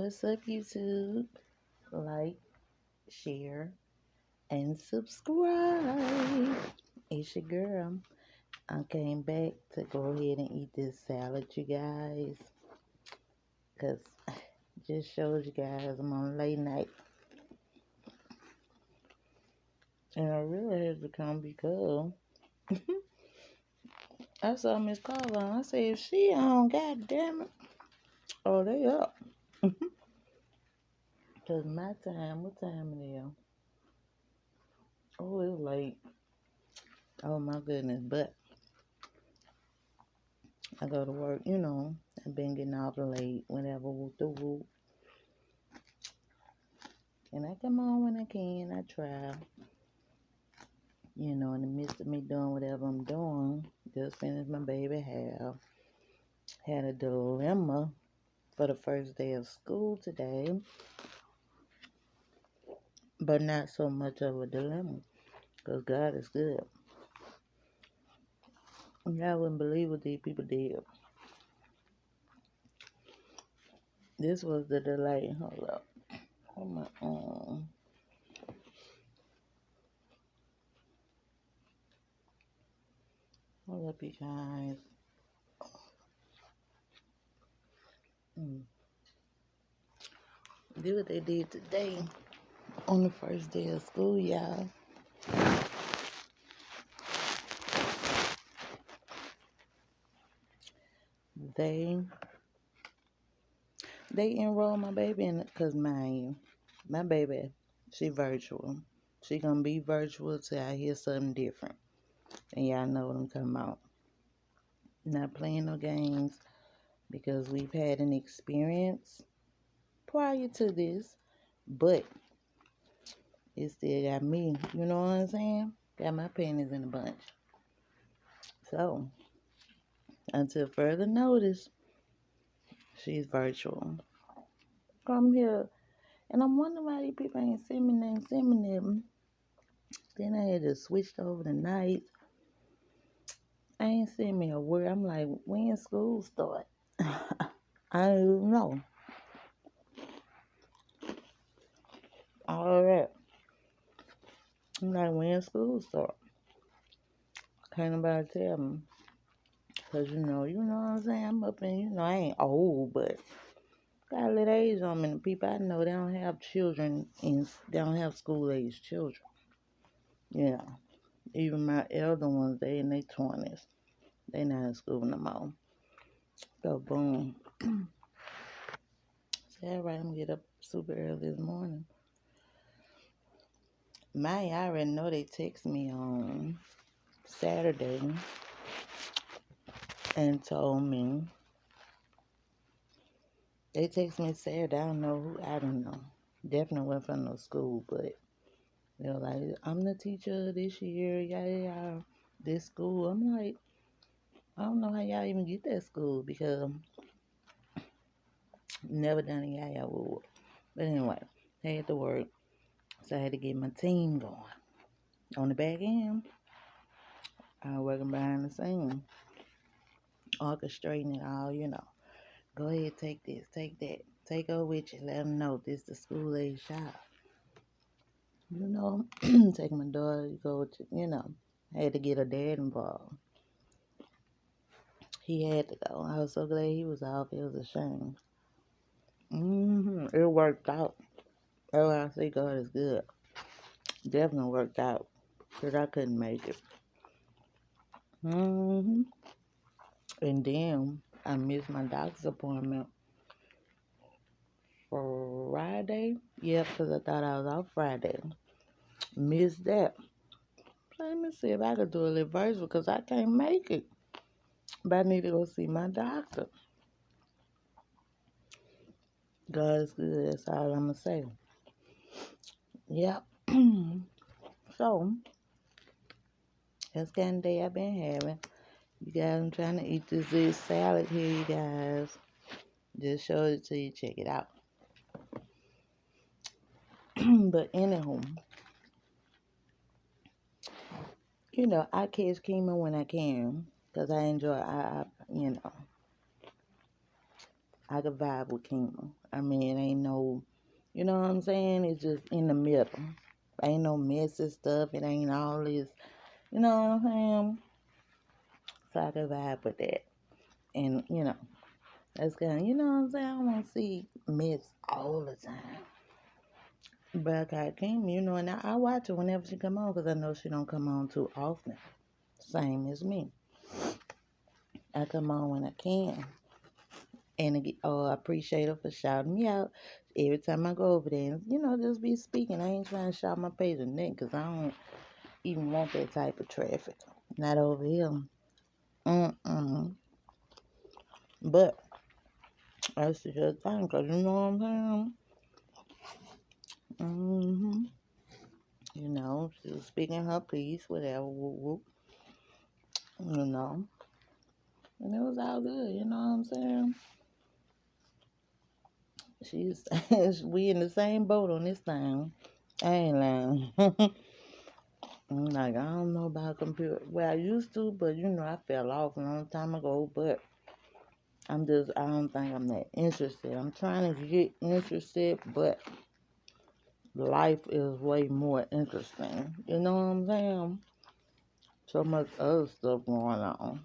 What's up, YouTube? Like, share, and subscribe. It's your girl. I came back to go ahead and eat this salad, you guys. Because just showed you guys I'm on late night. And I really had to come because I saw Miss Carla. I said, if she on, god damn it. Oh, they up. Because my time, what time it is? Oh, it's late. Oh, my goodness. But I go to work, I've been getting off late, whenever, whoop the whoop. And I come on when I can, I try. In the midst of me doing whatever I'm doing, just finished my baby hair. Had a dilemma for the first day of school today, but not so much of a dilemma, because God is good. Y'all wouldn't believe what these people did. This was the delay. Hold up. Hold my arm. Hold up, you guys. Do what they did today on the first day of school, y'all. They enrolled my baby in it because my baby, she virtual. She gonna be virtual till I hear something different. And y'all know what I'm talking about. Not playing no games because we've had an experience prior to this, but it still got me, you know what I'm saying? Got my panties in a bunch. So, until further notice, she's virtual. Come here. And I'm wondering why these people ain't send me nothing. Then I had to switch over the nights. I ain't send me a word. I'm like, when school start? I don't know. All that. I'm like, when school start? Can't nobody tell me. Because, you know what I'm saying? I'm up in, I ain't old, but got a little age on me. And the people I know, they don't have children, and they don't have school-age children. Yeah. Even my elder ones, they in their 20s. They not in school no more. So, boom. Say, all right, I'm going to get up super early this morning. I already know they text me on Saturday and told me. They text me Saturday. I don't know who. I don't know. Definitely went from no school, but they were like, I'm the teacher this year. Yeah. This school. I'm like, I don't know how y'all even get that school because never done a yaya wood. But anyway, I had to work, so I had to get my team going. On the back end, I was working behind the scenes, orchestrating it all. Go ahead, take this, take that. Take her with you. Let them know this is the school-age child. Take my daughter to go to, I had to get her dad involved. He had to go. I was so glad he was off. It was a shame. It worked out. Oh, I say God is good. Definitely worked out. Because I couldn't make it. And then I missed my doctor's appointment Friday. Yeah, because I thought I was off Friday. Missed that. Let me see if I could do a little virtual because I can't make it. But I need to go see my doctor. God is good. That's all I'm going to say. Yep. So, that's kind of day I've been having. You guys, I'm trying to eat this salad here, you guys. Just showed it to you. Check it out. But anywho, I catch chemo when I can. Because I enjoy, I could vibe with Kima. I mean, it ain't no, you know what I'm saying? It's just in the middle. Ain't no messy stuff. It ain't all this, you know what I'm saying? So I could vibe with that. And, that's kind of, you know what I'm saying? I don't want to see mess all the time. But I got Kima, and I watch her whenever she come on because I know she don't come on too often. Same as me. I come on when I can. And I appreciate her for shouting me out every time I go over there. And, just be speaking. I ain't trying to shout my page or nothing because I don't even want that type of traffic. Not over here. Mm-mm. But I should just think because you know what I'm saying? Mm-hmm. She was speaking her piece, whatever. Whoop, whoop. You know. And it was all good. You know what I'm saying? We in the same boat on this thing. I ain't lying. I'm like, I don't know about computer. Well, I used to, but I fell off a long time ago. But I don't think I'm that interested. I'm trying to get interested, but life is way more interesting. You know what I'm saying? So much other stuff going on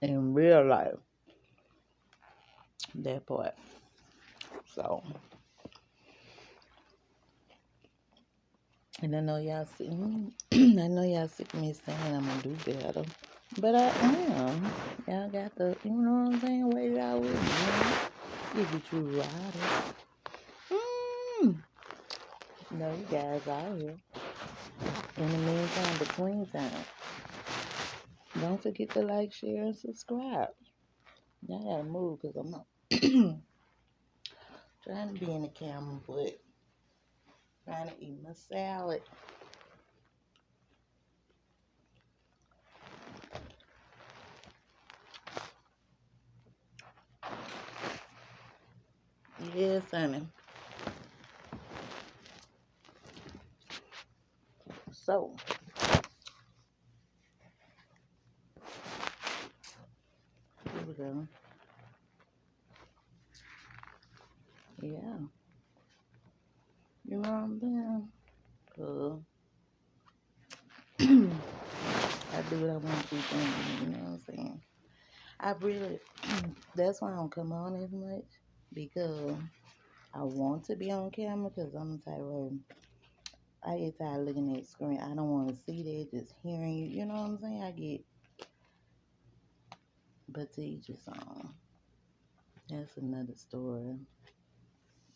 in real life. That part. So, and I know y'all see, I know y'all sick of me saying I'm gonna do better, but I am. Y'all got the, you know what I'm saying? Wait it out with me. Give it you right. No, you guys out here. In the meantime, between time, don't forget to like, share, and subscribe. Y'all gotta move because I'm not trying to be in the camera, but trying to eat my salad. Yes, honey. So, here we go. Yeah. You know what I'm saying? Cool. I do what I want to do, you know what I'm saying? I really, that's why I don't come on as much, because I want to be on camera, because I'm the type of, I get tired of looking at the screen. I don't want to see that, just hearing you, you know what I'm saying? I get, but to each his own. That's another story.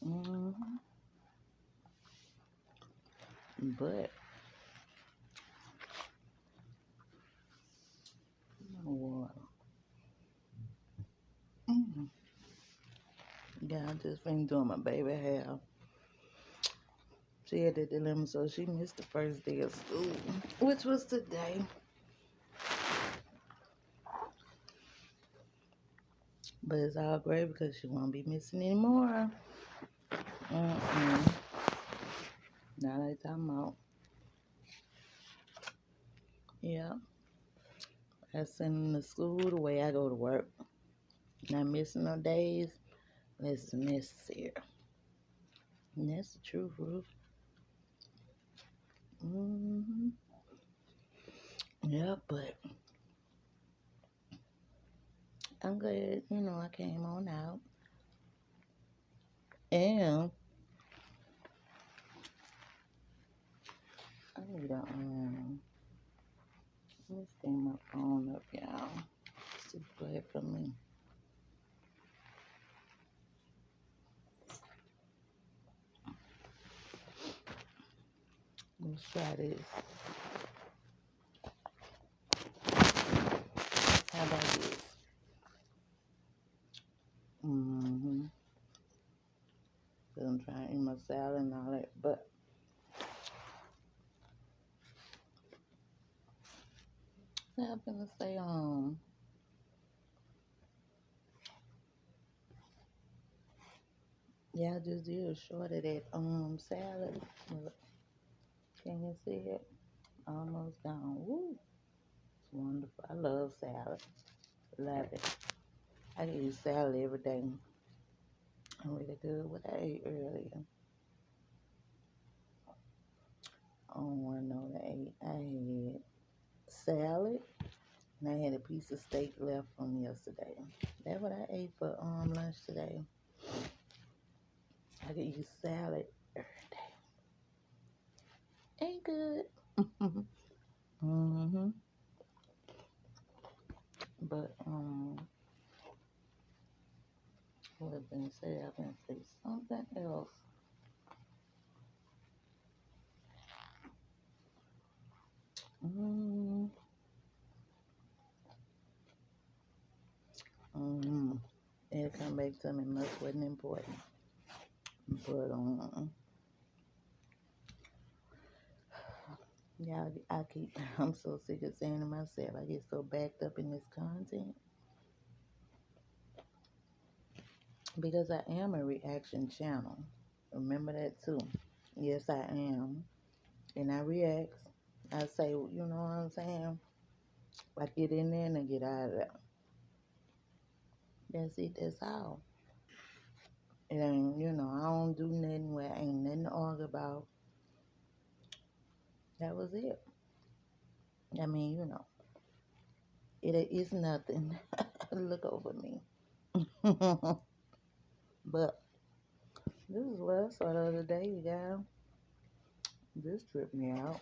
hmm But, water. Mm. Yeah, I just been doing my baby hair. She had that dilemma, so she missed the first day of school, which was today. But it's all great because she won't be missing anymore. Mm-mm. Now they talking about, yeah, I send them to school the way I go to work. Not missing no days unless it's necessary. And that's the truth, Ruth. Mm-hmm. Yeah, but I'm glad, I came on out. And I need let's get my phone up, y'all. It's too bad for me. Let's try this. How about this? Mm-hmm. I'm trying to eat my salad and all that, but I'm gonna say, yeah, I just did a short of that, salad. Look, can you see it? Almost gone. Woo! It's wonderful. I love salad. Love it. I can eat salad every day. I'm really good what I ate earlier. Oh, I know what I ate. I had salad and I had a piece of steak left from yesterday. That's what I ate for lunch today. I could eat salad every day. Ain't good. hmm But what I've been saying, I've been say something else. Mm-hmm. Mm-hmm. It'll come back to me. Much wasn't important. But yeah, I keep. I'm so sick of saying to myself. I get so backed up in this content because I am a reaction channel. Remember that too. Yes, I am, and I react. I say, you know what I'm saying? I get in there and I get out of there. That's it. That's all. It ain't, I don't do nothing where ain't nothing to argue about. That was it. I mean, it's nothing. Look over me. But this is what I saw the other day, you guys. This tripped me out.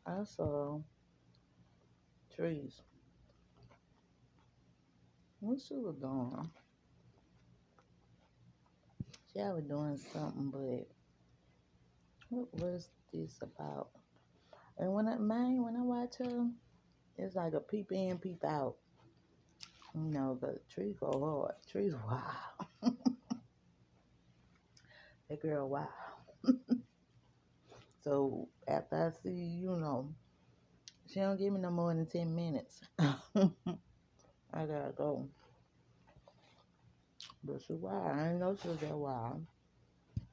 I saw trees. What she was doing? She was doing something, but what was this about? And when I watch her, it's like a peep in, peep out. The trees go hard. Trees wow. That girl wow. So after I see, she don't give me no more than 10 minutes. I gotta go. But she wild. I didn't know she was that wild.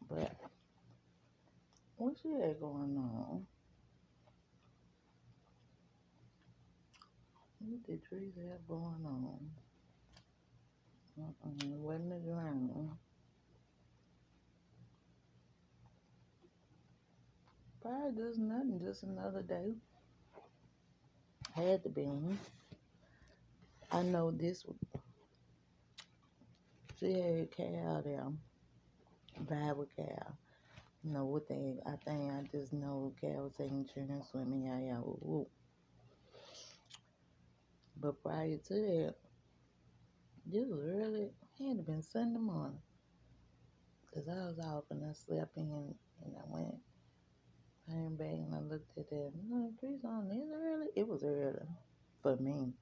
But what she had going on? What the trees have going on? Wasn't the ground. Probably just nothing. Just another day. Had to be. I know this. She had cow there. Bible cow. What they? I think I just know cow taking insurance with me. Yeah. Woo. But prior to that, this was early. It had to been Sunday morning. Because I was off and I slept in and I came back and I looked at that. No, trees on this early. It was early for me.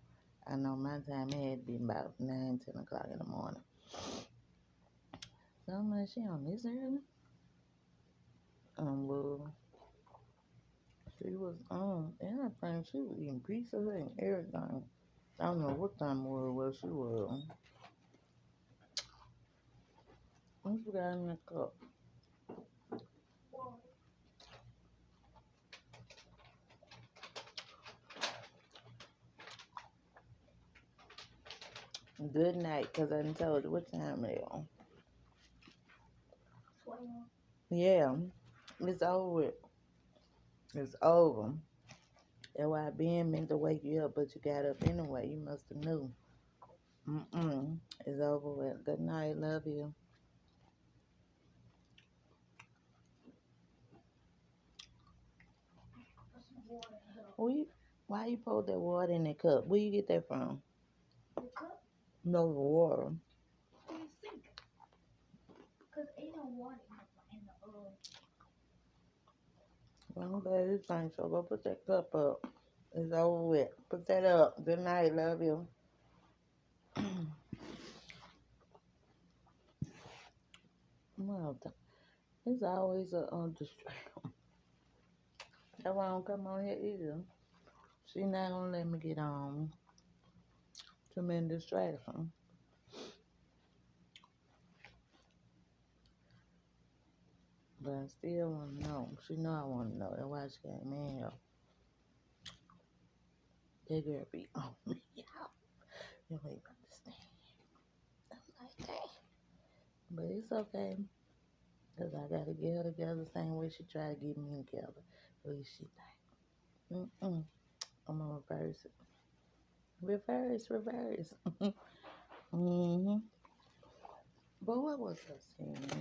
I know my time it had been about 9, 10 o'clock in the morning. So I'm like, she on this early? Well, she was on, and I think she was eating pizza and everything. I don't know what time it was she was. What you got in the cup? Good night, because I done told you what time it is. 12. Yeah, it's over. It's over. That's why Ben meant to wake you up, but you got up anyway. You must have knew. It's over with. Good night. Love you. We, why you pour that water in that cup? Where you get that from? The cup? No, the water. In the sink. Because ain't no water in the well, baby, this thing, so go put that cup up. It's over with. Put that up. Good night. Love you. Well, it's always a distraction. That's why I don't come on here either. She not gonna let me get on. Too many distractions. But I still want to know. She know I want to know. That's why she came in here. That girl be on me, y'all. You don't even understand. I'm like, dang. But it's okay. Because I got to get her together the same way she tried to get me together. At least she think. I'm going to reverse it. Reverse. hmm But what was I saying?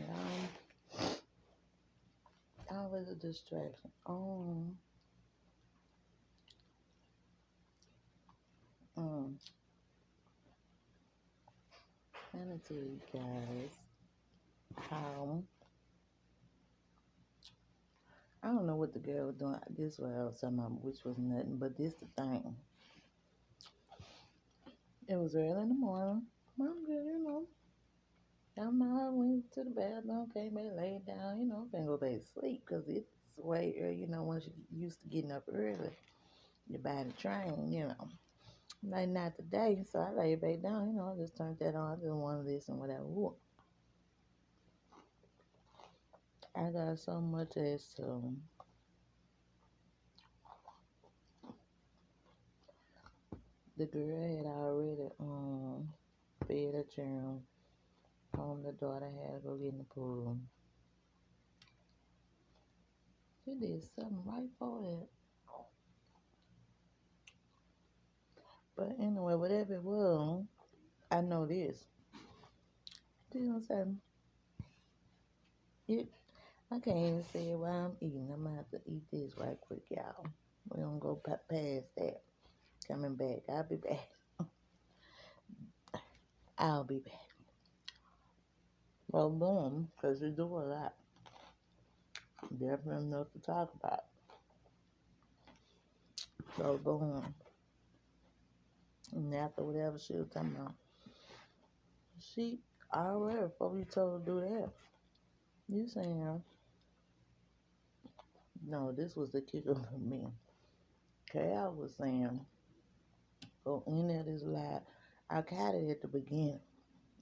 Always a distraction. Mm. Let me tell you guys how I don't know what the girl was doing. This was what I was talking about, which was nothing. But this the thing. It was early in the morning. I'm good, I'm out, went to the bathroom, came back, laid down, finna go back to sleep because it's way early, once you get used to getting up early, you buy the train. Like not today, so I laid back down, I just turned that on, I just wanted this and whatever. Ooh, I got so much as to the girl had already fed her children. The daughter had to go get in the pool. She did something right for that. But anyway, whatever it was, I know this. You know what I'm saying? It, I can't even say it while I'm eating. I'm gonna have to eat this right quick, y'all. We're gonna go past that. Coming back. I'll be back. I'll be back. Well, boom, because we do a lot. Definitely enough to talk about. So, boom. And after whatever she was talking about, she already, before we told her to do that, you saying, no, this was the kicker for me. Cal was saying, go in at this lie. I got it at the beginning.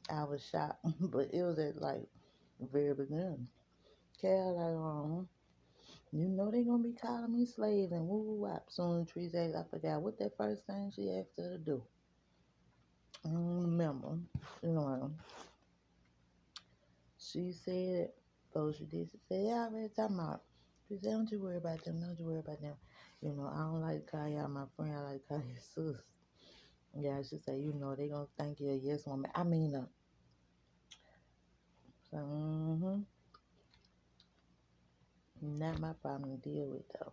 I was shocked, but it was at like the very beginning. Cal like, they gonna be calling me slave and woo woo wop. Soon as Trees asked, I forgot what that first thing she asked her to do. I don't remember. She said, before she did, she said, yeah, I already talking about. She said, don't you worry about them, don't you worry about them. I don't like to call y'all my friend, I like to call you sis. Yeah, she said, they gonna think you're a yes woman. I mean, so, not my problem to deal with though.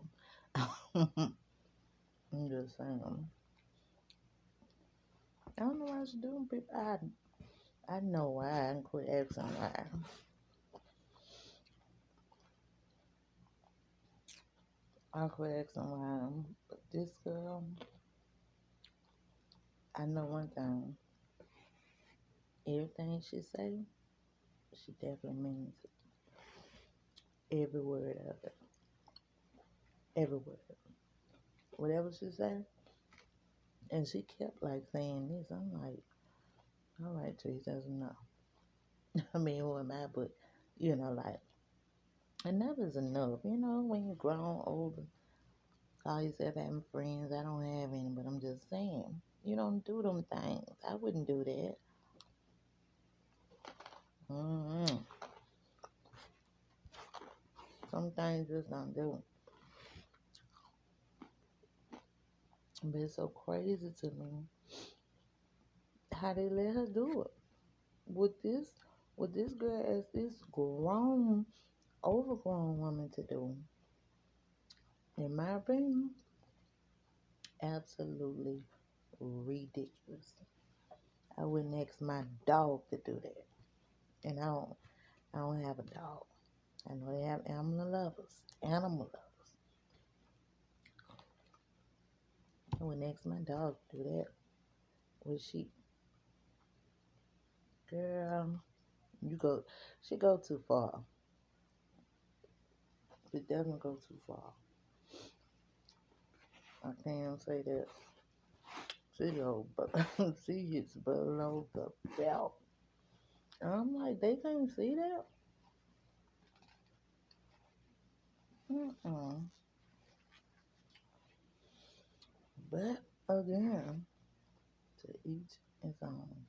I'm just saying. I don't know why she doing people. I know why. I can quit asking why. I quit asking why. But this girl, I know one thing. Everything she say, she definitely means it. Every word of it. Every word. Whatever she say. And she kept like saying this. I'm like, all right, Teresa doesn't know. I mean, who am I? But, like, enough is enough. When you're grown, older, call yourself having friends. I don't have any, but I'm just saying. You don't do them things. I wouldn't do that. Mm-hmm. Some things just don't do. But it's so crazy to me how they let her do it. With this girl as this grown, overgrown woman to do. In my opinion, absolutely ridiculous. I wouldn't ask my dog to do that. And I don't have a dog. I know they have animal lovers. Animal lovers. I wouldn't ask my dog to do that. Would she? Girl, she go too far. She doesn't go too far. I can't say that. She go, but she hits below the belt. I'm like, they can't see that. Mm-mm. But Again, to each his own.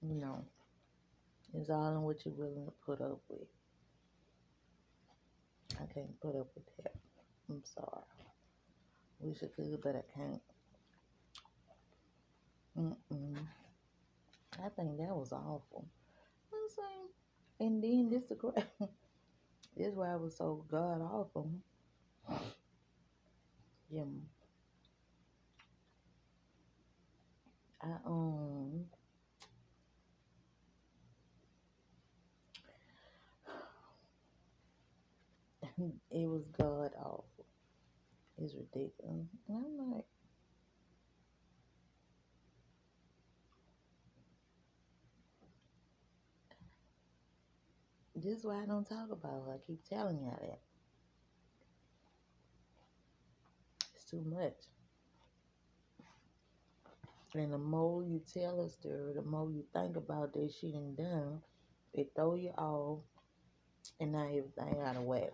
You know, it's all in what you're willing to put up with. I can't put up with that. I'm sorry. Wish I could, but I can't. Mm-mm. I think that was awful. I'm saying, and then this the crap. This is why I was so god awful. Yeah, I it was god awful. It's ridiculous. And I'm like, this is why I don't talk about her. I keep telling y'all that it's too much. And the more you tell a story, the more you think about that she done, it throw you off, and now everything out of whack.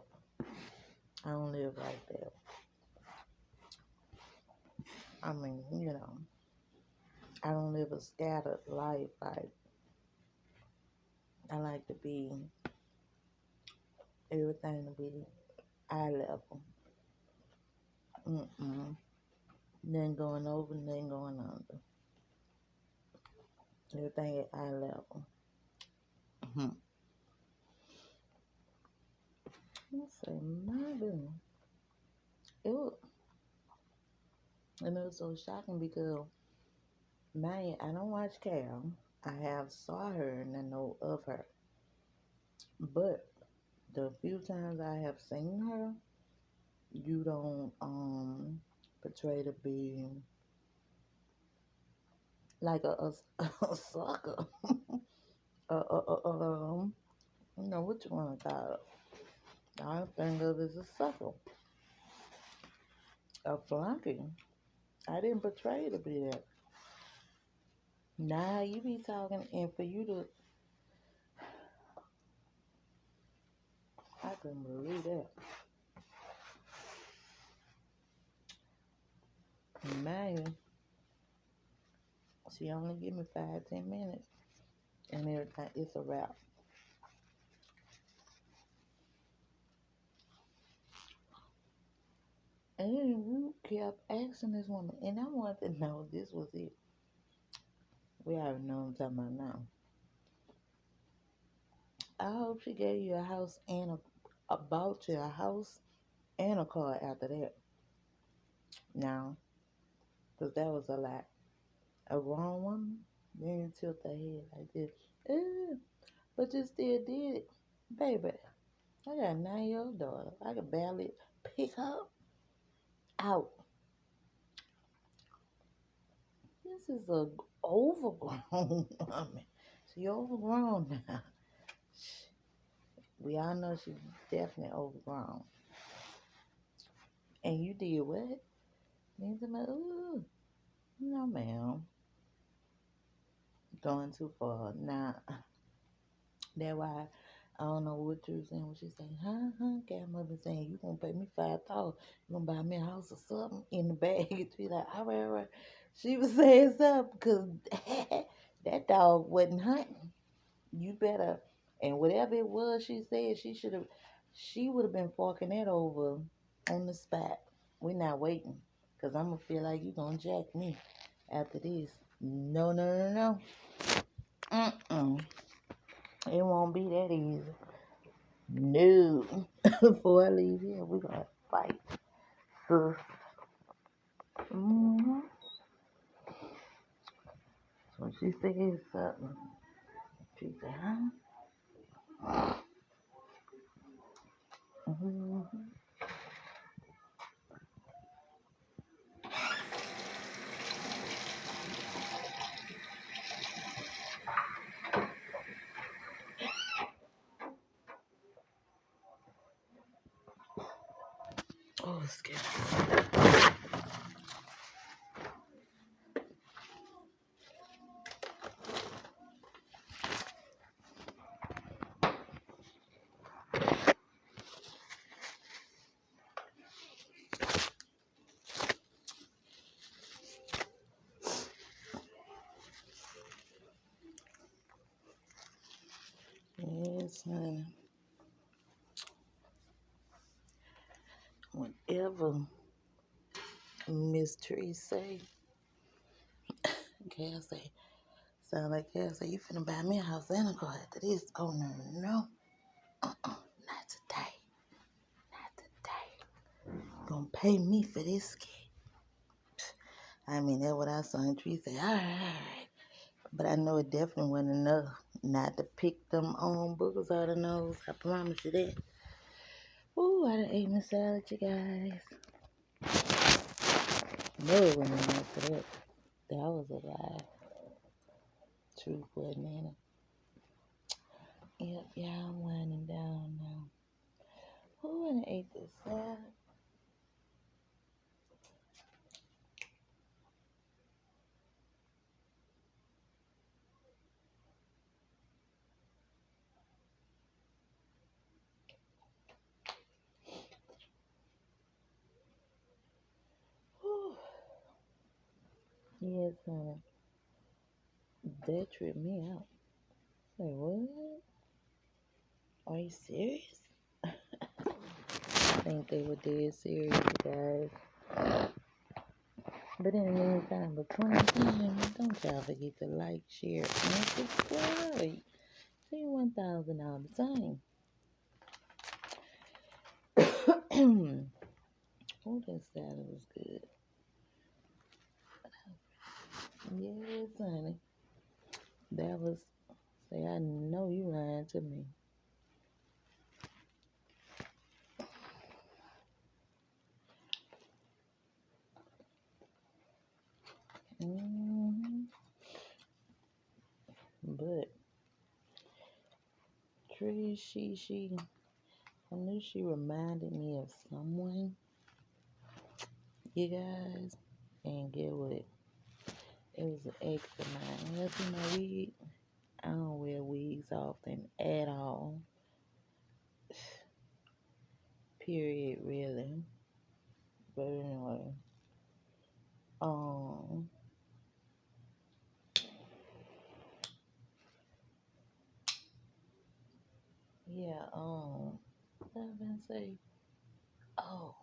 I don't live like that. I mean, I don't live a scattered life. I like to be everything to be eye level. Mm-mm. Nothing going over, nothing going under. Everything at eye level. Mm-hmm. Let's say, my goodness. It was, and it was so shocking because, man, I don't watch Carol. I have saw her and I know of her. But the few times I have seen her, you don't portray to be like a sucker. What you want to call it? I think of it as a sucker, a flunky. I didn't portray to be that. Nah, you be talking, and for you to, I couldn't believe that. Man, she only give me 5, 10 minutes, and everything it's a wrap. And then you kept asking this woman, and I wanted to know this was it. We already know what I'm talking about now. I hope she gave you a house and bought you a house and a car after that. Now, because that was a lot. A wrong woman, then tilt her head like this. Eh, but you still did it. Baby, I got a 9-year-old daughter. I could barely pick her out. This is a overgrown woman. She overgrown now. We all know she's definitely overgrown. And you did what? Then somebody, ooh, no ma'am. Going too far. Now, that's why I don't know what you were saying when she said, Godmother saying, you gonna pay me 5,000, you gonna buy me a house or something in the bag. She like, all right, all right. She was saying something because that dog wasn't hunting. You better, and whatever it was she said, she would have been forking that over on the spot. We're not waiting because I'm gonna feel like you gonna jack me after this. No, no, no, no. Mm-mm. It won't be that easy. No. Before I leave here, we're gonna fight. So, mm-hmm. So she said something. She said, huh? Mm-hmm. Oh, excuse me. Honey, whatever Miss Tree say, Cal say, sound like Cal say, you finna buy me a house and a car after this. Oh, no, no, no. Not today. Not today. Gonna pay me for this kid. I mean, that's what I saw in Tree say. All right. But I know it definitely wasn't enough not to pick them on boogers out of the nose. I promise you that. Ooh, I done ate my salad, you guys. No, it wasn't enough for that. That was a lie. Truth wasn't in it. Yep, yeah, I'm winding down now. Ooh, I done ate this salad. Ooh. Yes, honey. That tripped me out. Say, what? Are you serious? I think they were dead serious, you guys. But in the meantime, between time, don't y'all forget to like, share, and subscribe. See 1,000 all the time. Oh, that salad was good. Yes, honey. That was, say, I know you lying to me. hmm But, Tree, I knew she reminded me of someone, you guys. And get what? It was an ex of mine. You see my wig? I don't wear wigs often at all. Period, really. But anyway, um, yeah, what I was gonna say? Oh,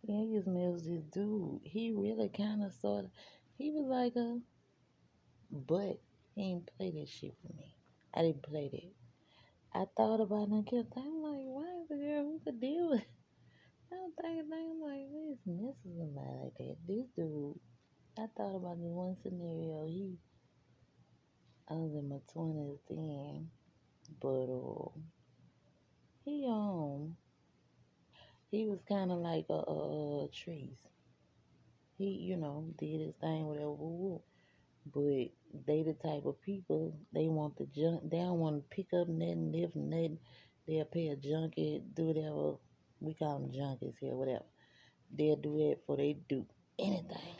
yeah, he just met this dude. He really kind of sort of, he was like a, but he didn't play that shit for me. I didn't play that. I thought about it and kept thinking, like, why is the girl who could deal with? I don't think, I'm like, who's messing somebody like that? This dude, I thought about this one scenario. I was in my 20s then, but he he was kind of like a Trees. He, did his thing, whatever, woo, woo. But they the type of people, they want the junk. They don't want to pick up nothing, lift nothing. They'll pay a junkie, do whatever. We call them junkies here, whatever. They'll do that before they do anything.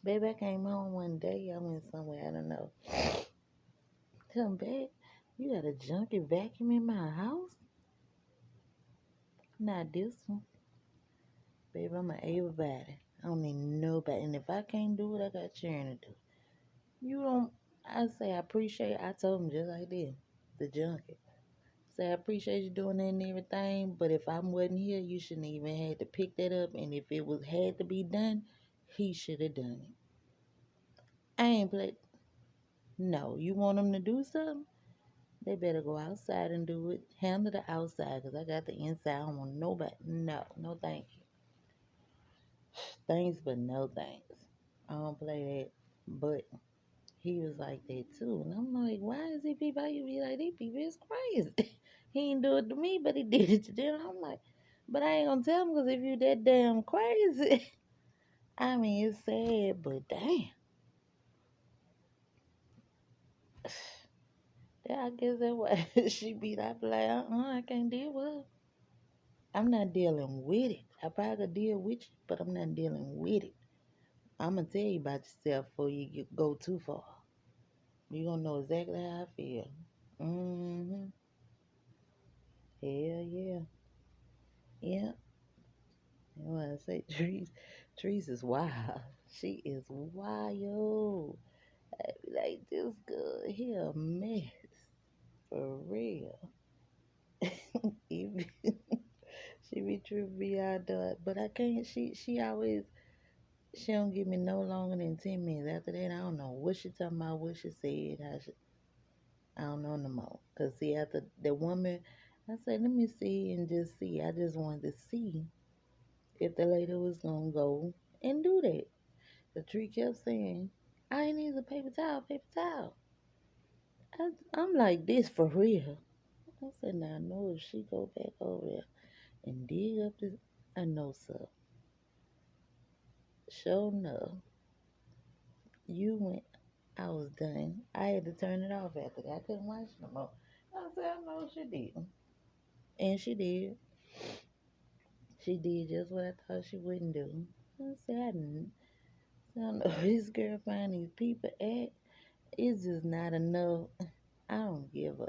Baby, I came home one day. I went somewhere, I don't know. Come back. You got a junkie vacuum in my house? Not this one. Baby, I'm an able body. I don't need nobody. And if I can't do it, I got Sharon to do. You don't, I say I appreciate, I told him just like this, the junkie. Say I appreciate you doing that and everything, but if I wasn't here, you shouldn't even had to pick that up. And if it was had to be done, he should have done it. I ain't played. No, you want them to do something? They better go outside and do it. Handle the outside, cause I got the inside. I don't want nobody. No, no, thank you. Thanks, but no thanks. I don't play that. But he was like that too. And I'm like, why is he people? You be like, these people is crazy. He ain't do it to me, but he did it to them. I'm like, but I ain't gonna tell him because if you that damn crazy, I mean, it's sad, but damn. Yeah, I guess that why she be like, I can't deal with her. I'm not dealing with it. I probably could deal with you, but I'm not dealing with it. I'm gonna tell you about yourself before go too far. You gonna know exactly how I feel. Mm-hmm. Hell yeah. Yeah. You know what I say? Trees is wild. She is wild. I be like, this girl, he a mess. For real. Even she be tripping me out though. But I can't she always she don't give me no longer than 10 minutes. After that I don't know what she talking about, what she said, how she I don't know no more. Cause see after the woman I said, let me see and just see. I just wanted to see if the lady was gonna go and do that. The tree kept saying, I need a paper towel, paper towel. I'm like this for real. I said, now I know if she go back over there and dig up this, I know so. Sure enough, you went. I was done. I had to turn it off after that. I couldn't watch no more. I said, I know she did, and she did. She did just what I thought she wouldn't do. I said, I don't know. This girl find these people at. It's just not enough. I don't give a.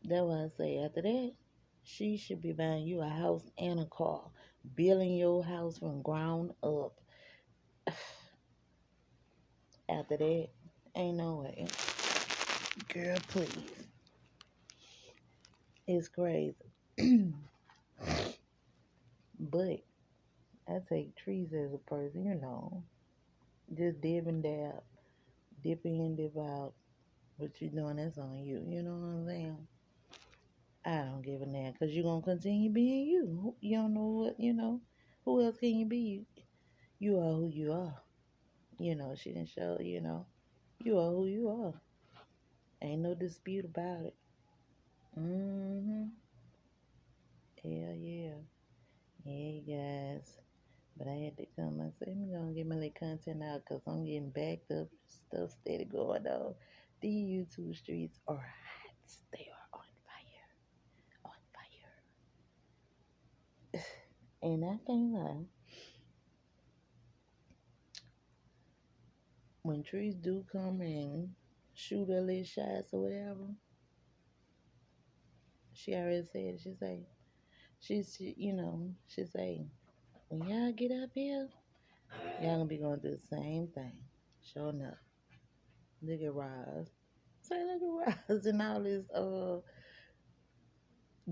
That's why I say after that, she should be buying you a house and a car, building your house from ground up. After that, ain't no way. Girl, please. It's crazy. But I take trees as a person, just dip and dab, dip in, dip out. What you doing, that's on you. You know what I'm saying? I don't give a damn because you're going to continue being you. You don't know who else can you be? You are who you are. She didn't show, you are who you are. Ain't no dispute about it. Mm-hmm. Hell yeah. Hey guys. But I had to come. I said, I'm going to get my little content out because I'm getting backed up. Stuff steady going on. These YouTube streets are hot. They are on fire. On fire. And I can't lie. When trees do come and shoot her little shots or whatever, she already said, she say, when y'all get up here, y'all gonna be going through the same thing. Sure enough. Look at Roz. Say, look at Roz and all this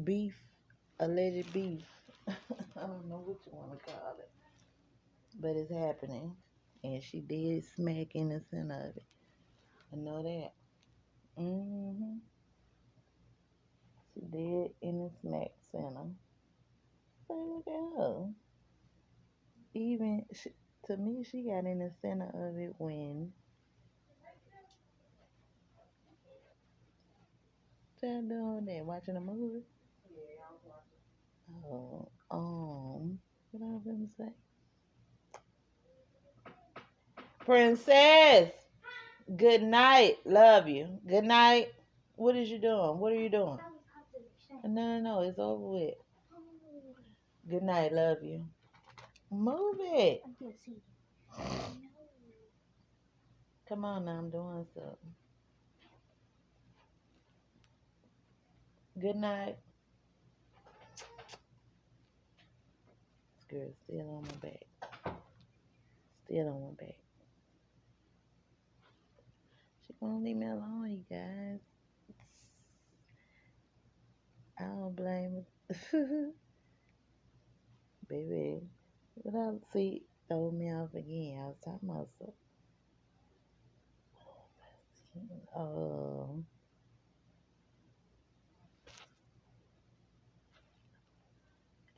beef, alleged beef. I don't know what you want to call it, but it's happening, and she did smack in the center of it. I know that. She did in the smack center. So look at her. Even to me, she got in the center of it when they're doing that, watching a movie. Oh, what I was gonna say? Princess, good night. Love you. Good night. What is you doing? What are you doing? No, it's over with. Good night. Love you. Move it. Come on now, I'm doing something. Good night. This girl's still on my back. Still on my back. She won't leave me alone, you guys. I don't blame her. Baby, without see, throw me off again. I was talking about uh,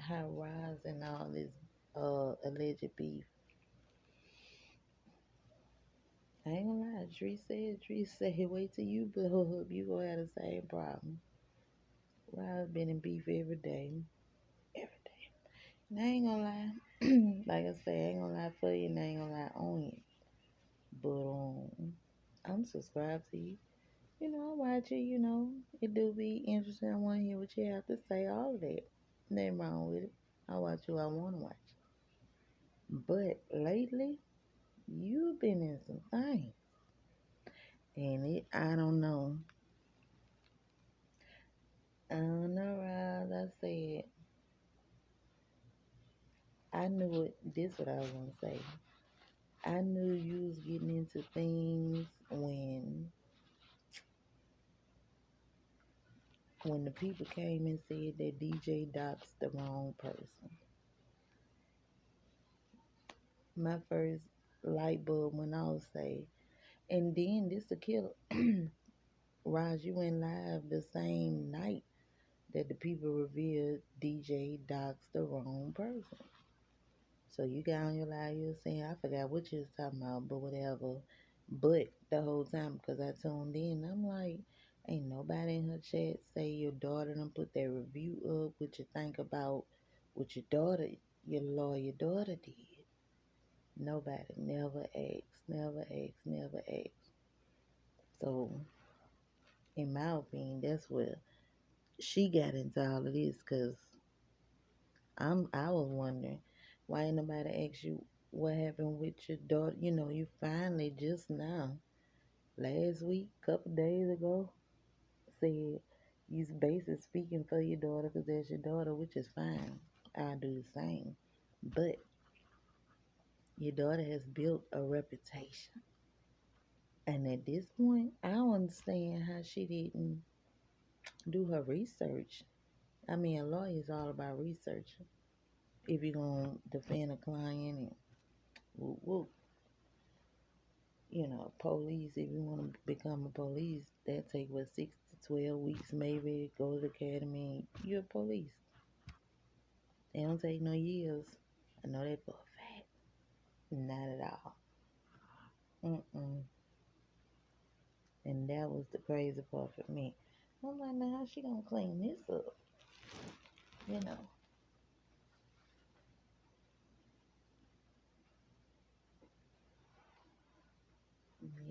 how Roz and all this alleged beef. I ain't gonna lie, Tree said, wait till you blow up, you gonna have the same problem. Roz been in beef every day. Every day. And I ain't gonna lie. Like I say, I ain't gonna lie for you and I ain't gonna lie on you. But I'm subscribed to you. I watch it, It do be interesting. I wanna hear what you have to say, all of that. Nothing wrong with it. I watch who I wanna watch. But lately, you've been in some things. And I don't know. I don't know, Roz. I said, I knew it. This what I was gonna say. I knew you was getting into things when when the people came and said that DJ doxed the wrong person, my first light bulb went off. Say, and then this the killer. Raj, you went live the same night that the people revealed DJ doxed the wrong person. So you got on your live, you were saying, I forgot what you was talking about, but whatever. But the whole time, because I tuned in, I'm like, ain't nobody in her chat say your daughter done put that review up, what you think about what your daughter, your lawyer daughter did. Nobody, never asked, never asked, never asked. So, in my opinion, that's where she got into all of this, because I was wondering why ain't nobody asked you what happened with your daughter. You finally just now, last week, couple days ago, said you basically speaking for your daughter because that's your daughter, which is fine. I do the same. But your daughter has built a reputation. And at this point, I don't understand how she didn't do her research. I mean, a lawyer is all about research. If you're going to defend a client and whoop, whoop. Police, if you want to become a police, that take 6 to 12 weeks maybe, go to the academy, you're a police. They don't take no years. I know that for a fact. Not at all. Mm-mm. And that was the crazy part for me. I'm like, now how she gonna clean this up? You know.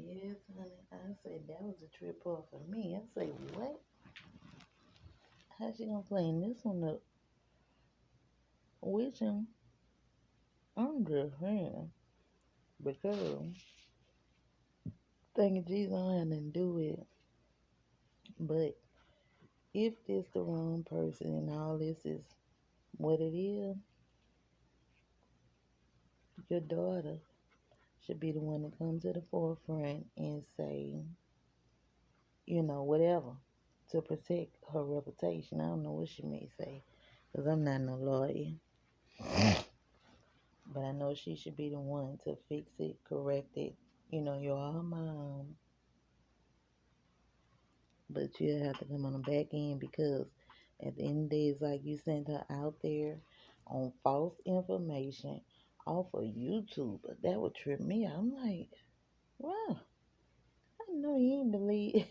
Yes, honey. I said that was a trip off for me. I say, what? How she gonna clean this one up? Which I'm just saying. Because thinking Jesus don't have nothing to do with it. But if this the wrong person and all this is what it is, your daughter should be the one to come to the forefront and say, whatever, to protect her reputation. I don't know what she may say, because I'm not no lawyer. But I know she should be the one to fix it, correct it. You're our mom. But you have to come on the back end, because at the end of the day, it's like you sent her out there on false information off of YouTube. But that would trip me out. I'm like, wow, I know you ain't believe.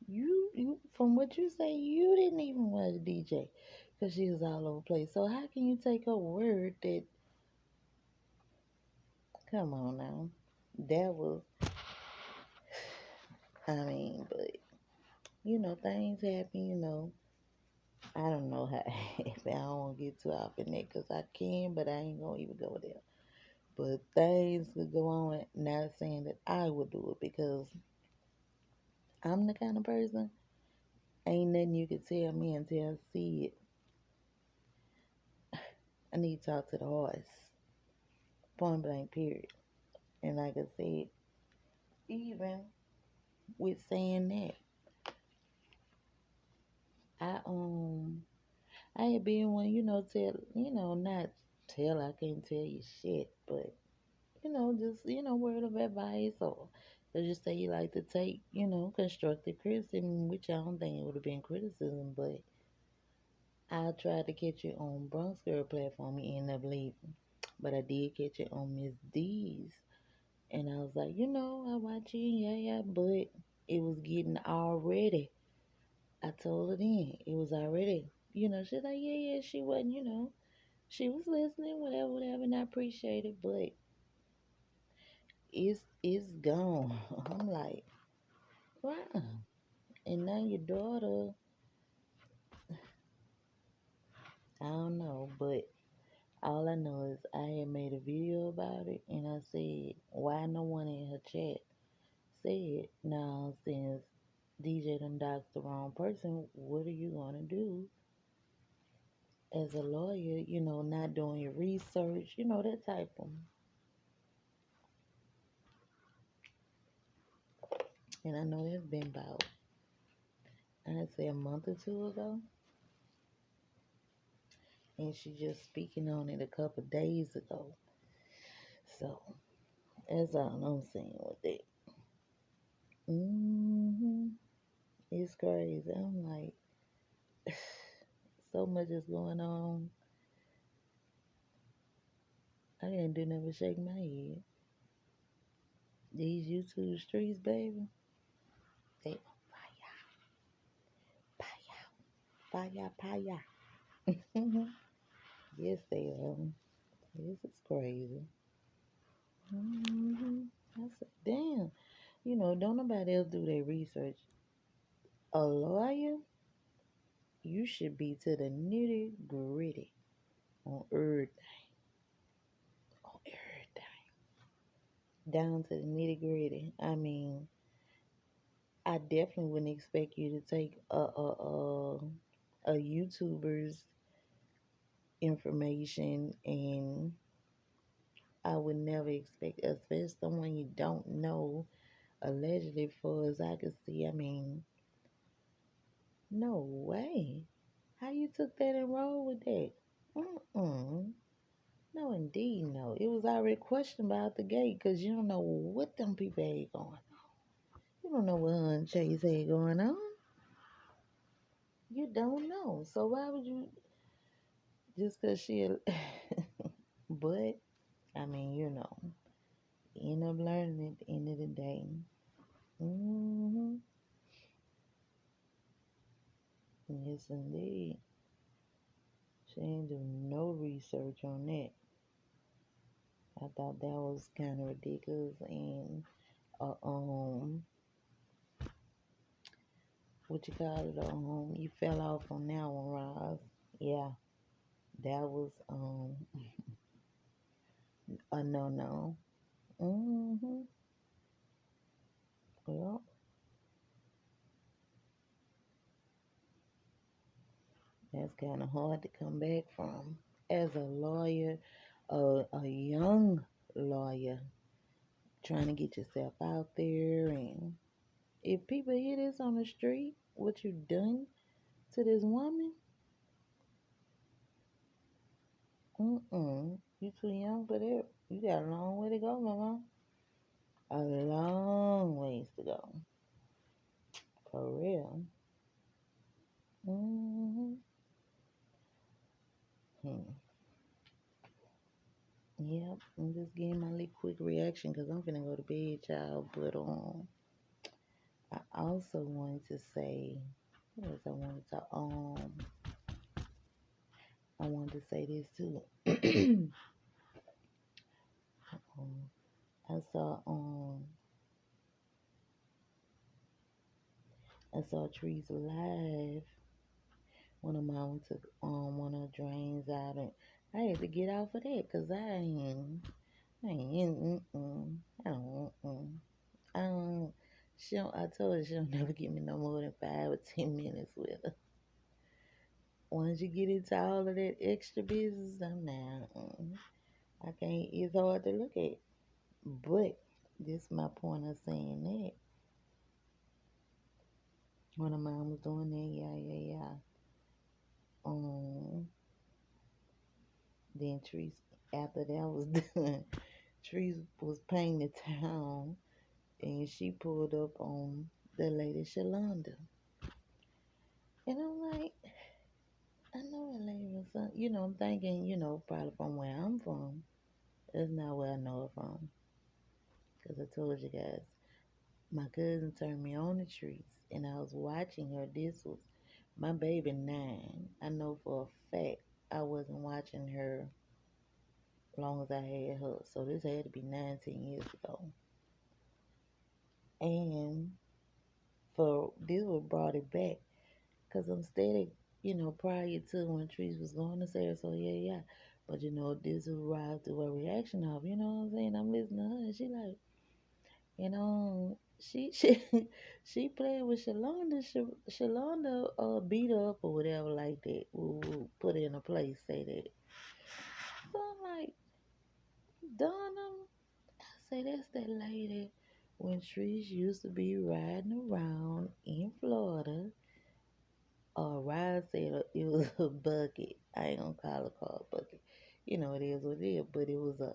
You from what you say, you didn't even want to DJ because she was all over the place. So how can you take her word that? Come on now, that was. I mean, but things happen. I don't know how it happened. I don't want to get too off in that because I can, but I ain't gonna even go there. But things could go on. Not saying that I would do it, because I'm the kind of person. Ain't nothing you can tell me until I see it. I need to talk to the horse. Point blank, period. And like I said, even with saying that, I I ain't been one, tell not tell I can't tell you shit, but just word of advice, or just say you like to take constructive criticism, which I don't think it would have been criticism, but I tried to catch it on Bronx Girl platform. You end up leaving, but I did catch it on Miss D's. And I was like, I watch you, yeah, but it was getting already. I told her then, it was already, she's like, yeah, she wasn't, she was listening, whatever, whatever, and I appreciate it, but it's gone. I'm like, wow. And now your daughter, I don't know, but all I know is I had made a video about it, and I said, why no one in her chat said, now since DJ done doxed the wrong person, what are you gonna do as a lawyer? Not doing your research, that type of. And I know that's been about I'd say a month or two ago. And she just speaking on it a couple days ago. So that's all I'm saying with it. hmm It's crazy. I'm like, so much is going on. I can't do nothing but shake my head. These YouTube streets, baby, they on fire, fire, fire, fire. Yes, they are. This is crazy. I said, damn. Don't nobody else do their research. A lawyer, you should be to the nitty gritty on everything, on everything, down to the nitty gritty. I mean, I definitely wouldn't expect you to take a YouTuber's information, and I would never expect, especially someone you don't know, allegedly, for as I could see. I mean, no way. How you took that and rolled with that? Mm-mm. No, indeed, no. It was already questionable out the gate because you don't know what them people had going on. You don't know what her and Chase had going on. You don't know. So why would you, just because she, but, I mean, you end up learning at the end of the day. hmm Yes, indeed. She ain't do no research on that. I thought that was kind of ridiculous, and uh, um, what you call it? You fell off on that one, Roz. Yeah, that was a no. Mm-hmm. Well, that's kind of hard to come back from as a lawyer, a young lawyer, trying to get yourself out there. And if people hear this on the street, what you done to this woman, you too young for that. You got a long way to go, mama. A long ways to go, for real. Mm-hmm. Hmm. Yep, I'm just getting my little quick reaction because I'm finna go to bed, child. But I also wanted to say, what else I wanted to say this too. um, I saw Trees Alive. One of mine took one of the drains out, and I had to get off of that because I ain't, I don't, I don't. I told her she don't never give me no more than 5 or 10 minutes with her. Once you get into all of that extra business, I'm now, I can't. It's hard to look at. But this is my point of saying that. When of mine was doing that, yeah. Um, then Trees, after that was done, Trees was painting the town, and she pulled up on the lady Shalonda. And I'm like, I know that lady was some, I'm thinking, probably from where I'm from. That's not where I know her from. Because I told you guys, my cousin turned me on the Trees, and I was watching her. This was my baby 9. I know for a fact I wasn't watching her long as I had her. So this had to be 19 years ago. And for this what brought it back. Because I'm steady, prior to when Trees was going to Sarasota, yeah. But this is right to a reaction of, what I'm saying? I'm listening to her, and she like, she she played with Shalonda. Shalonda beat her up or whatever like that. We'll put her in a place, say that. So I'm like, Donna, I say that's that lady when Trees used to be riding around in Florida Ryan said it was a bucket. I ain't gonna call it a bucket. You know, it is what it is, but it was I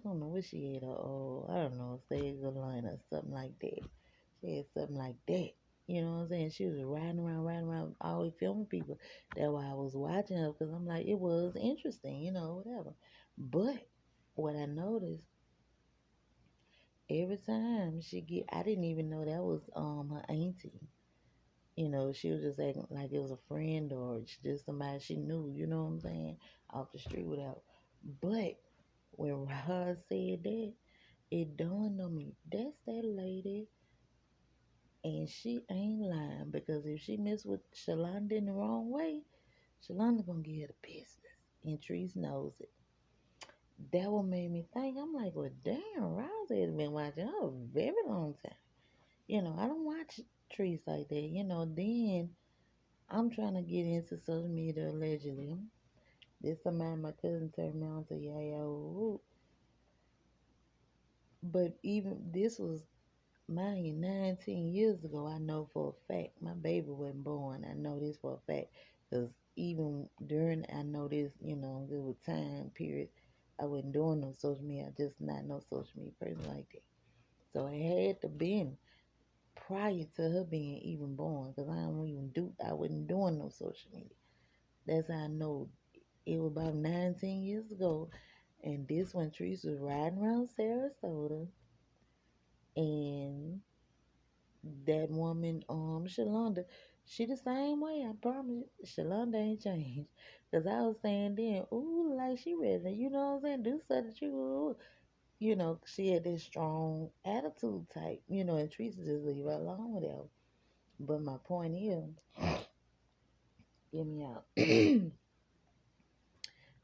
don't know what she had, I don't know, Sega line or something like that. She had something like that. You know what I'm saying? She was riding around, always filming people. That's why I was watching her, because I'm like, it was interesting, whatever. But what I noticed, every time I didn't even know that was her auntie. She was just acting like it was a friend or just somebody she knew, you know what I'm saying, off the street, whatever. But when Rod said that, it dawned on me, that's that lady, and she ain't lying, because if she mess with Shalonda in the wrong way, Shalonda gonna get her the business, and Treese knows it. That what made me think. I'm like, well, damn, Rousey has been watching her a very long time. I don't watch Treese like that. Then I'm trying to get into social media allegedly. This somebody my cousin turned me on to, yeah, yeah, ooh. But even this was, mind you, 19 years ago. I know for a fact my baby wasn't born. I know this for a fact, because even during, I know this, there was time period I wasn't doing no social media. I just not no social media person like that. So it had to been prior to her being even born, because I wasn't doing no social media. That's how I know it was about 19 years ago. And this when Teresa was riding around Sarasota, and that woman, Shalonda, she the same way. I promise you, Shalonda ain't changed. Cause I was saying then, ooh, like she ready, what I'm saying, do something. She had this strong attitude type, and Teresa just leave her alone with her. But my point is, get me out.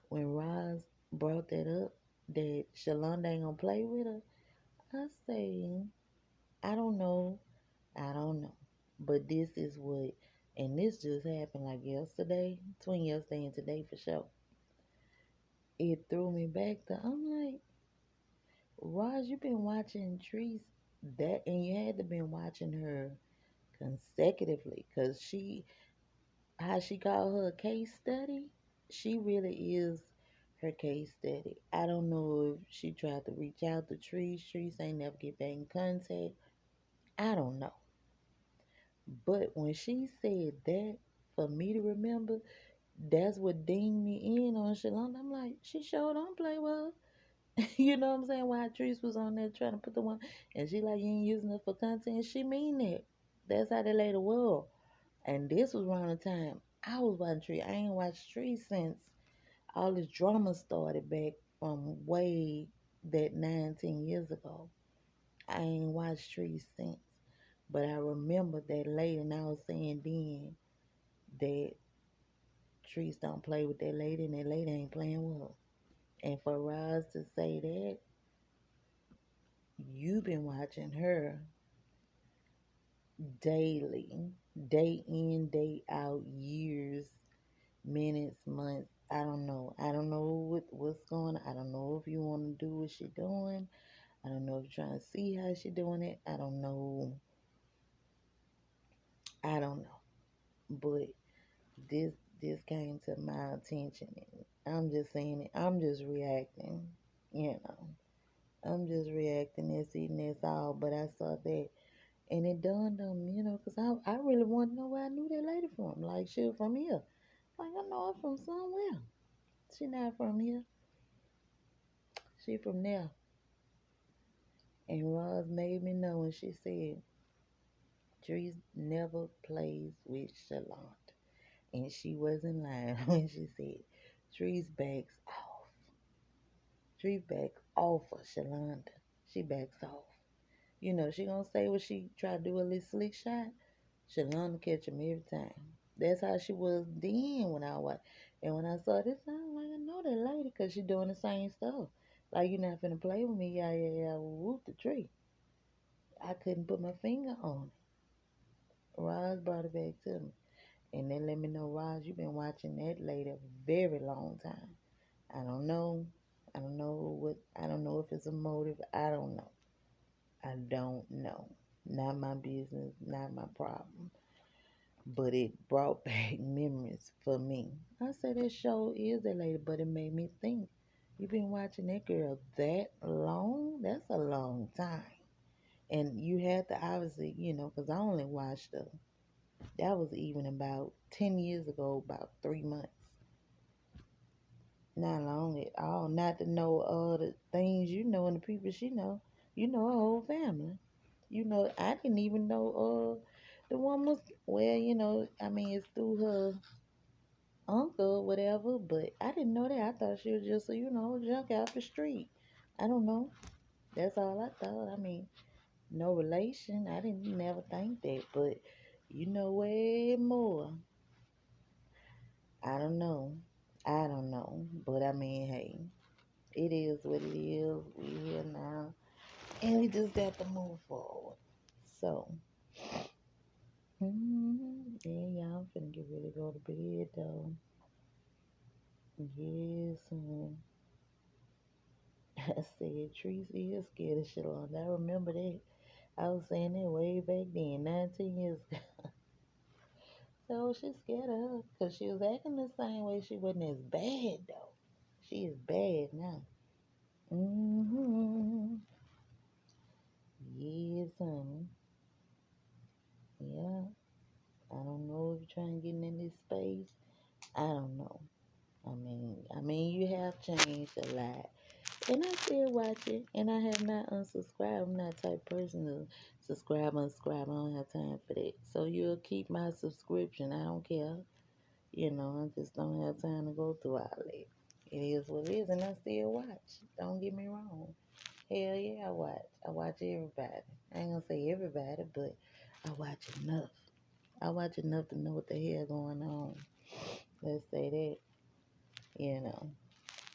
When Roz brought that up, that Shalonda ain't gonna play with her, I say, I don't know. I don't know. But this is what, and this just happened like yesterday, between yesterday and today for sure. It threw me back to, I'm like, Roz, you been watching Treese that, and you had to been watching her consecutively, because how she called her a case study, she really is her case study. I don't know if she tried to reach out to Treese. Treese ain't never get back in contact. I don't know. But when she said that, for me to remember, that's what dinged me in on Shalonda. I'm like, she sure don't play well. You know what I'm saying? Why Treese was on there trying to put the one, and she like, you ain't using it for content. She mean that. That's how they lay the world. And this was around the time I was watching Treese. I ain't watched Treese since all this drama started back from way that 19 years ago. I ain't watched Treese since. But I remember that lady, and I was saying then that Treese don't play with that lady, and that lady ain't playing with her. And for Roz to say that, you've been watching her daily, day in, day out, years, minutes, months. I don't know. I don't know what's going on. I don't know if you want to do what she doing. I don't know if you're trying to see how she doing it. I don't know. I don't know. But this this came to my attention, and I'm just saying it. I'm just reacting. You know. I'm just reacting. That's eating. That's all. But I saw that, and it dawned on me, because I really want to know where I knew that lady from. Like, she was from here. Like, I know her from somewhere. She not from here. She from there. And Roz made me know when she said, Trees never plays with Shalonda. And she wasn't lying when she said, Trees backs off. Trees backs off of Shalonda. She backs off. She gonna say what she try to do a little slick shot. Shalonda catch him every time. That's how she was then when I watched. And when I saw this, I was like, I know that lady, because she doing the same stuff. Like, you not finna play with me. Yeah, yeah, yeah. Whoop the tree. I couldn't put my finger on it. Roz brought it back to me. And then let me know, Roz, you've been watching that lady a very long time. I don't know. I don't know if it's a motive. I don't know. I don't know. Not my business, not my problem. but it brought back memories for me. I said that show is that lady, but it made me think. You've been watching that girl that long? That's a long time. And you had to obviously, because I only watched her. That was even about 10 years ago, about 3 months. Not long at all. Not to know all the things you know and the people she know. You know her whole family. I didn't even know the woman was, well, I mean, it's through her uncle or whatever, but I didn't know that. I thought she was just a, junk out the street. I don't know. That's all I thought. I mean, no relation. I didn't never think that, but you know way more. I don't know. I don't know. But I mean, hey, it is what it is. We here now. And we just got to move forward. So, yeah, y'all, I'm finna get ready to go to bed, though. Yes, I said Tracy is scared of Shalonda. I remember that. I was saying that way back then, 19 years ago. So she's scared of her because she was acting the same way. She wasn't as bad, though. She is bad now. Mm-hmm. Yes, honey. Yeah. I don't know if you're trying to get in this space. I don't know. I mean, you have changed a lot. And I still watch it. And I have not unsubscribed. I'm not the type of person to subscribe, unsubscribe. I don't have time for that. So you'll keep my subscription. I don't care. I just don't have time to go through all that. It is what it is. And I still watch. Don't get me wrong. Hell yeah, I watch. I watch everybody. I ain't gonna say everybody, but I watch enough. I watch enough to know what the hell going on. Let's say that, you know.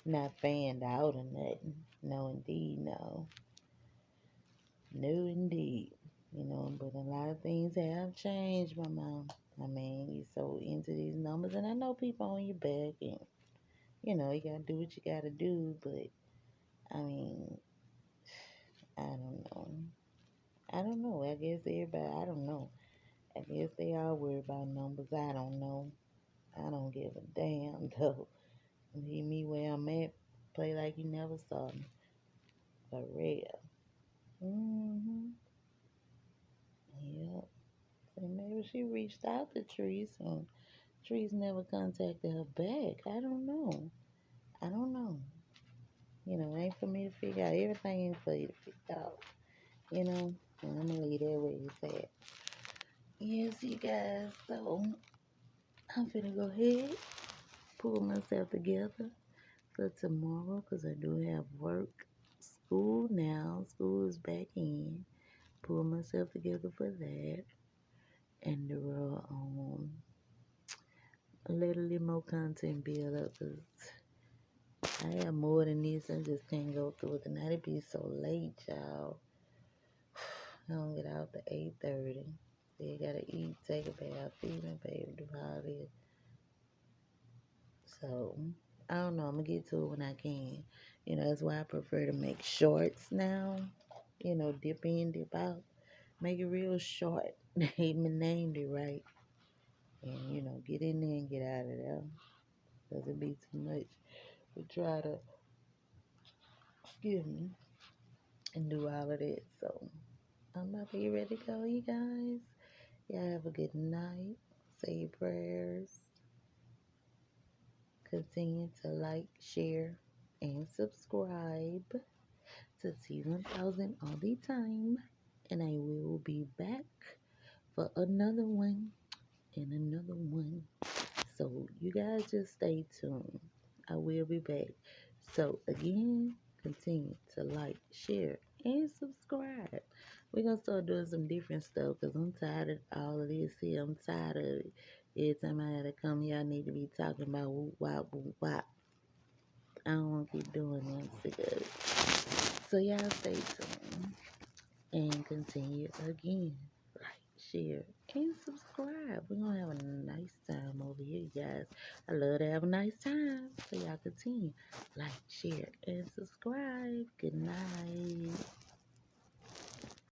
Not fanned out or nothing. No, indeed, no. No, indeed. But a lot of things have changed, my mom. I mean, you're so into these numbers, and I know people on your back, and, you gotta do what you gotta do, but, I mean, I don't know. I don't know. I guess everybody, I don't know. I guess they all worry about numbers. I don't know. I don't give a damn, though. Leave me where I'm at. Play like you never saw me. For real. Mm-hmm. Yep. So maybe she reached out to Trees and Trees never contacted her back. I don't know. I don't know. It ain't for me to figure out. Everything ain't for you to figure out. And I'm gonna leave that where it's at. Yes, you guys. So I'm finna go ahead, pull myself together for tomorrow because I do have work. School now. School is back in. Pull myself together for that. And a little more content build up because I have more than this. I just can't go through it. Tonight it be so late, y'all. I don't get out to 8:30. They gotta eat, take a bath, feed my baby, do all this. So I don't know. I'm gonna get to it when I can. That's why I prefer to make shorts now. Dip in, dip out. Make it real short. Even named it right. And get in there and get out of there. Cause it be too much to try to, excuse me, and do all of that. So I'm about to get ready to go, you guys. Y'all have a good night. Say your prayers. Continue to like, share, and subscribe to T1000 all the time. And I will be back for another one and another one. So you guys just stay tuned. I will be back. So again, continue to like, share, and subscribe. We're gonna start doing some different stuff because I'm tired of all of this here. I'm tired of it. Every time I had to come here, I need to be talking about whoop wop whoop wop. I don't want to keep doing that. I'm sick of it. So y'all stay tuned and continue again. Like, share, and subscribe. We're gonna have a nice time over here, you guys. I love to have a nice time. So y'all continue. Like, share, and subscribe. Good night.